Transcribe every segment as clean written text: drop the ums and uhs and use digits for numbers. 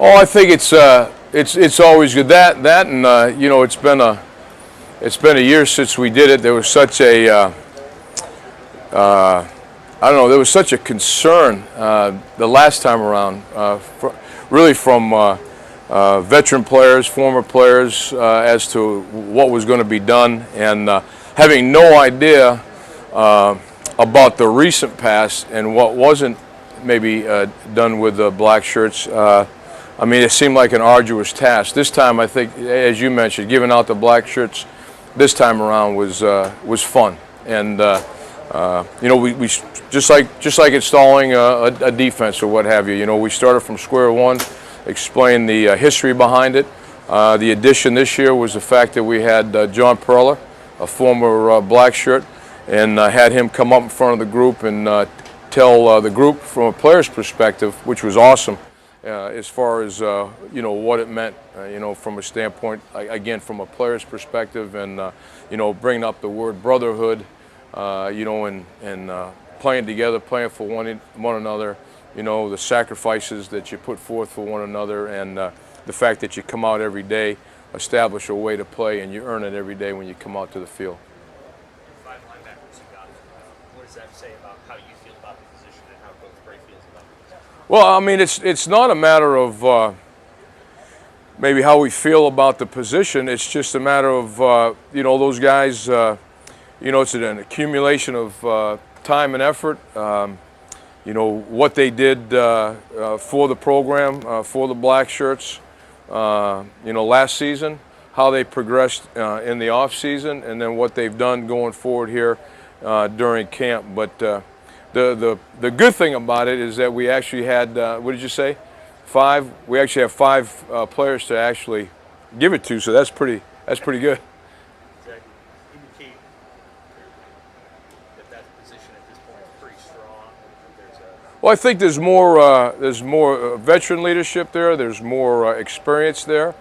Oh, I think it's always good that and you know it's been a year since we did it. There was such a I don't know, there was such a concern the last time around, really from veteran players, former players, as to what was going to be done, and having no idea about the recent past and what wasn't maybe done with the Blackshirts. I mean, it seemed like an arduous task. This time, I think, as you mentioned, giving out the Blackshirts this time around was fun, and you know, we just like installing a defense or what have you. You know, we started from square one, explained the history behind it. The addition this year was the fact that we had John Perler, a former Blackshirt, and had him come up in front of the group and tell the group from a player's perspective, which was awesome, as far as you know, what it meant, you know, from a standpoint, again, from a player's perspective, and you know, bringing up the word brotherhood, you know, and playing together, playing for one another, you know, the sacrifices that you put forth for one another, and the fact that you come out every day, establish a way to play, and you earn it every day when you come out to the field. Five linebackers you got. What does that say about how you feel about the position and how Coach Bray feels about the position? Well, I mean, it's not a matter of maybe how we feel about the position. It's just a matter of you know, those guys. You know, it's an accumulation of time and effort. You know, what they did for the program, for the Blackshirts, you know, last season, how they progressed in the off season, and then what they've done going forward here during camp. But the good thing about it is that we actually had, what did you say? We actually have five players to actually give it to, so that's pretty good. Indicate that position at this point is pretty strong. Well, I think there's more veteran leadership there. There's more experience there,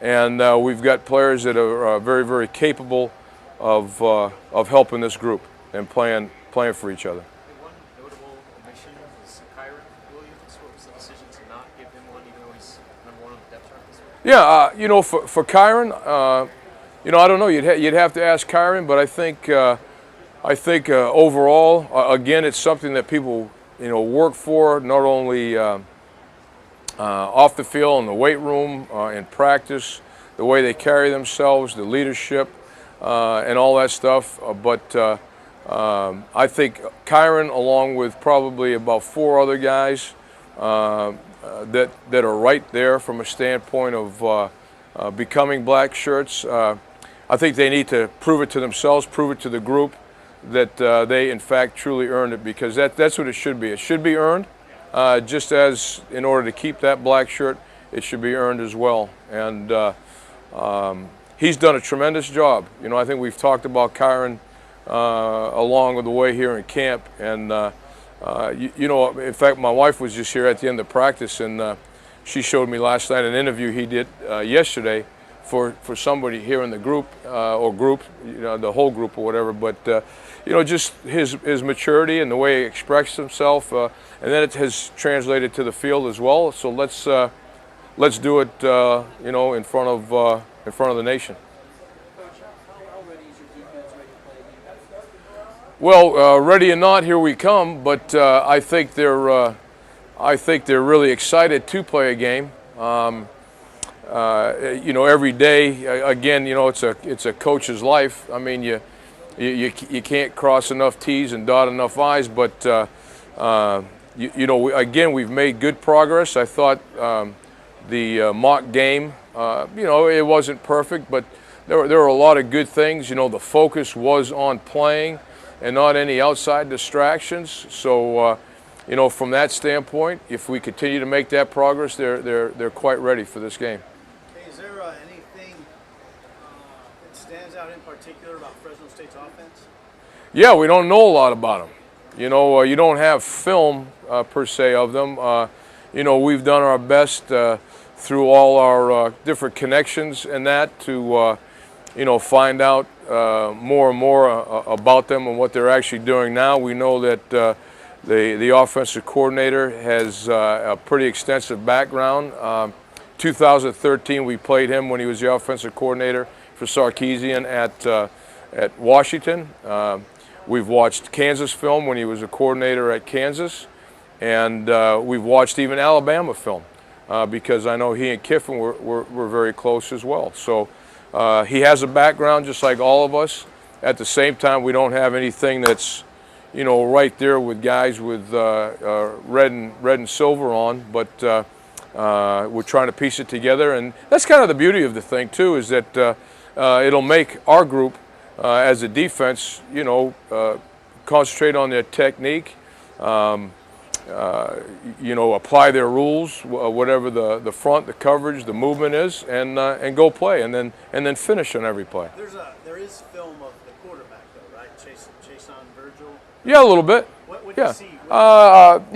and we've got players that are very, very capable of helping this group and playing for each other. One notable omission was Kyron Williams. What was the decision to not give him one, even though he's number one on the depth chart this week? Yeah, you know, for Kyron, you know, I don't know. You'd have to ask Kyron, but I think overall, again, it's something that people, you know, work for, not only off the field, in the weight room, in practice, the way they carry themselves, the leadership, and all that stuff. But I think Kyron, along with probably about four other guys that are right there from a standpoint of becoming Blackshirts, I think they need to prove it to themselves, prove it to the group, that they in fact truly earned it, because that's what it should be. It should be earned, just as in order to keep that black shirt, it should be earned as well. And he's done a tremendous job. You know, I think we've talked about Kyron along with the way here in camp, and you know, in fact, my wife was just here at the end of practice, and she showed me last night an interview he did yesterday for somebody here in the group, you know, the whole group or whatever. But you know, just his maturity and the way he expresses himself, and then it has translated to the field as well. So let's do it, you know, in front of the nation. Coach, how ready is your defense ready to play again? Well, ready or not, here we come. But I think they're really excited to play a game. You know, every day, again, you know, it's a coach's life. I mean, you can't cross enough T's and dot enough I's, but you know, again, we've made good progress. I thought the mock game, you know, it wasn't perfect, but there were a lot of good things. You know, the focus was on playing and not any outside distractions. So you know, from that standpoint, if we continue to make that progress, they're quite ready for this game. Is there anything that stands out in particular about Fresno State's offense? Yeah, we don't know a lot about them. You know, you don't have film per se of them. You know, we've done our best through all our different connections and that to, you know, find out more and more about them and what they're actually doing now. We know that the offensive coordinator has a pretty extensive background. 2013, we played him when he was the offensive coordinator for Sarkisian at Washington. We've watched Kansas film when he was a coordinator at Kansas, and we've watched even Alabama film because I know he and Kiffin were very close as well. So he has a background just like all of us. At the same time, we don't have anything that's, you know, right there with guys with red and silver on, but we're trying to piece it together, and that's kind of the beauty of the thing too, is that it'll make our group as a defense, you know, concentrate on their technique, you know, apply their rules, whatever the front, the coverage, the movement is, and go play, and then finish on every play. There is film of the quarterback though, right? Chase on Virgil. Yeah, a little bit. What Yeah. you see?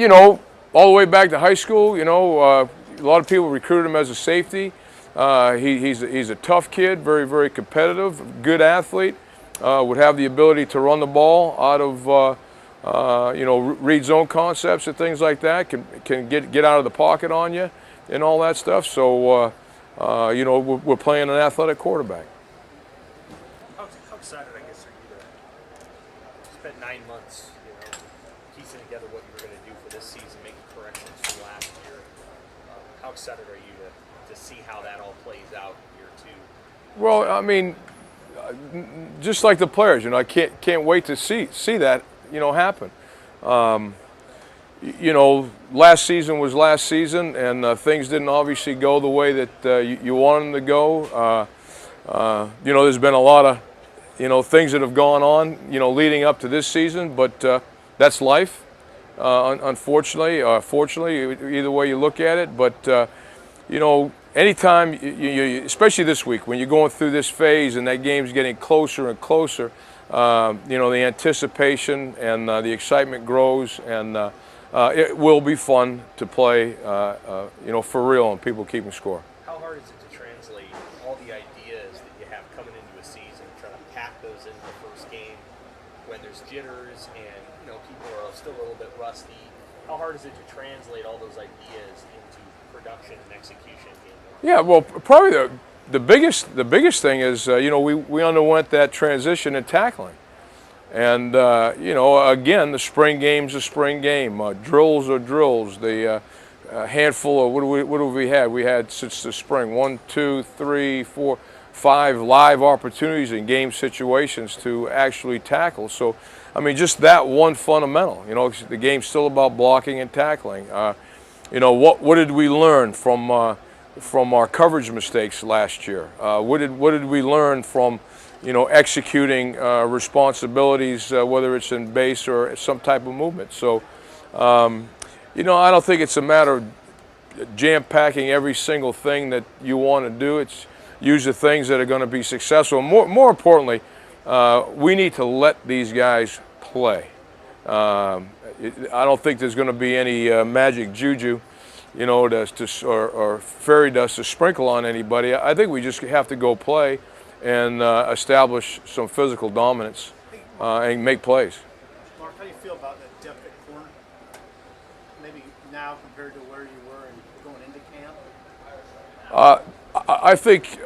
You know, all the way back to high school, you know, a lot of people recruited him as a safety. He's a tough kid, very, very competitive, good athlete, would have the ability to run the ball out of, you know, read zone concepts and things like that, can get out of the pocket on you and all that stuff. So, you know, we're playing an athletic quarterback. How excited, I guess, are you to spend 9 months, you know, piecing together what you were going to do for this season, making corrections from last year? How excited are you to see how that all plays out in year 2? Well, I mean, just like the players, you know, I can't wait to see that, you know, happen. You know, last season was last season, and things didn't obviously go the way that you wanted them to go. You know, there's been a lot of, you know, things that have gone on, you know, leading up to this season, but that's life, unfortunately, fortunately, either way you look at it. But, you know, anytime, especially this week, when you're going through this phase and that game's getting closer and closer, you know, the anticipation and the excitement grows, and it will be fun to play, you know, for real, and people keeping score. How hard is it to translate all the ideas that you have coming into a season, trying to pack those into the first game when there's jitters and, you know, people are still a little bit rusty? How hard is it to translate all those ideas into production and execution? Yeah, well, probably the biggest thing is, you know, we underwent that transition in tackling. And, you know, again, the spring game's a spring game. Drills are drills. The handful of, what have we had? We had since the spring 1, 2, 3, 4, 5 live opportunities in game situations to actually tackle. So, I mean, just that one fundamental. You know, the game's still about blocking and tackling. You know, what did we learn from our coverage mistakes last year? What did we learn from, you know, executing responsibilities, whether it's in base or some type of movement? So, you know, I don't think it's a matter of jam-packing every single thing that you want to do. It's use the things that are going to be successful. More importantly, we need to let these guys play. I don't think there's going to be any magic juju, you know, or fairy dust to sprinkle on anybody. I think we just have to go play and establish some physical dominance and make plays. Mark, how do you feel about the depth at corner? Maybe now compared to where you were and going into camp? I think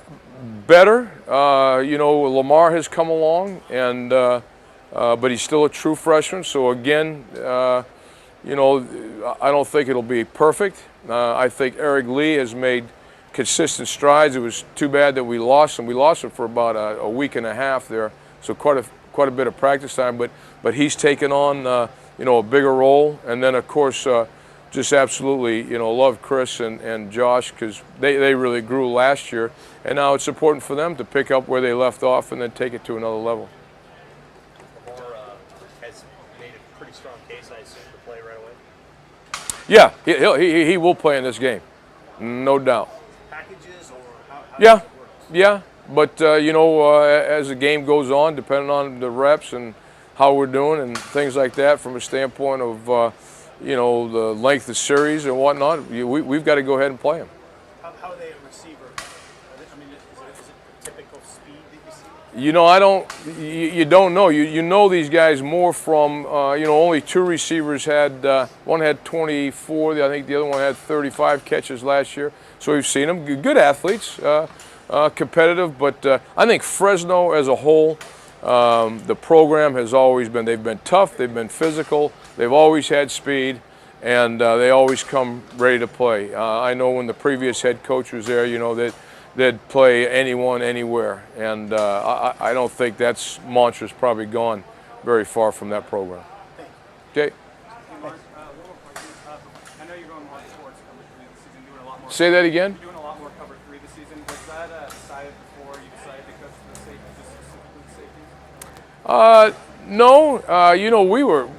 better. You know, Lamar has come along, and but he's still a true freshman. So again, you know, I don't think it'll be perfect. I think Eric Lee has made consistent strides. It was too bad that we lost him. We lost him for about a week and a half there, so quite a bit of practice time. But he's taken on you know, a bigger role, and then of course just absolutely, you know, love Chris and Josh, because they really grew last year, and now it's important for them to pick up where they left off and then take it to another level. Lamar has made a pretty strong case, I assume, to play right away. Yeah, he will play in this game, no doubt. Packages or how Yeah, does it work? yeah, but you know, as the game goes on, depending on the reps and how we're doing and things like that, from a standpoint of you know, the length of series and whatnot, we've got to go ahead and play them. How are they a receiver? I mean, is it typical speed that you see? You know, I don't. You don't know. You know these guys more from. You know, only 2 receivers had. One had 24. I think the other one had 35 catches last year. So we've seen them. Good athletes, competitive. But I think Fresno as a whole, the program has always been. They've been tough. They've been physical. They've always had speed, and they always come ready to play. I know when the previous head coach was there, you know that. They'd play anyone, anywhere, and I don't think that's mantra's probably gone very far from that program. Okay. Hey, Mark, one more question. I know you're going more sports cover 3 this season, doing a lot more. Say that again. You're doing a lot more cover 3 this season. Was that decided before you decided to coach the safety, just specifically the safeties? No. You know, we were.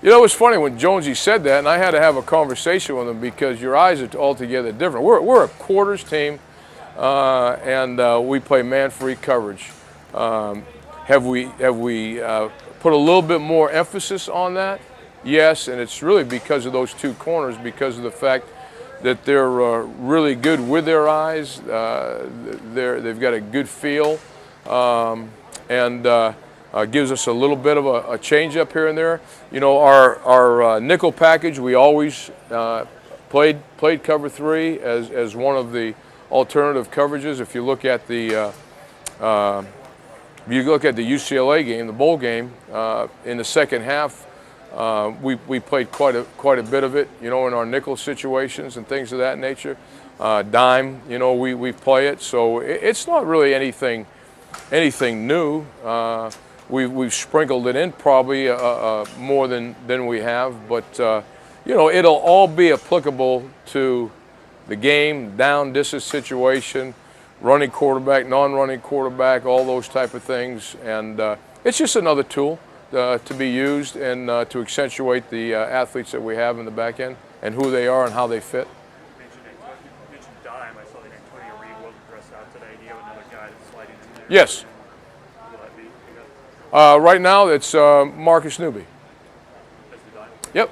You know, it was funny when Jonesy said that, and I had to have a conversation with him because your eyes are altogether different. We're a quarters team. And we play man-free coverage. Have we put a little bit more emphasis on that? Yes, and it's really because of those 2 corners, because of the fact that they're really good with their eyes. They've got a good feel, and gives us a little bit of a change up here and there. You know, our nickel package, we always played cover 3 as one of the alternative coverages. If you look at the UCLA game, the bowl game, in the second half, we played quite a bit of it, you know, in our nickel situations and things of that nature. Dime, you know, we play it, so it's not really anything new. We've sprinkled it in probably more than we have, but you know, it'll all be applicable to the game, down distance situation, running quarterback, non-running quarterback, all those type of things. And it's just another tool to be used and to accentuate the athletes that we have in the back end and who they are and how they fit. You mentioned dime. I saw that Antonio Reed wasn't dressed out today. Do you have another guy that's sliding in there? Yes. Who will that be? Right now, it's Marcus Newby. That's the dime. Yep.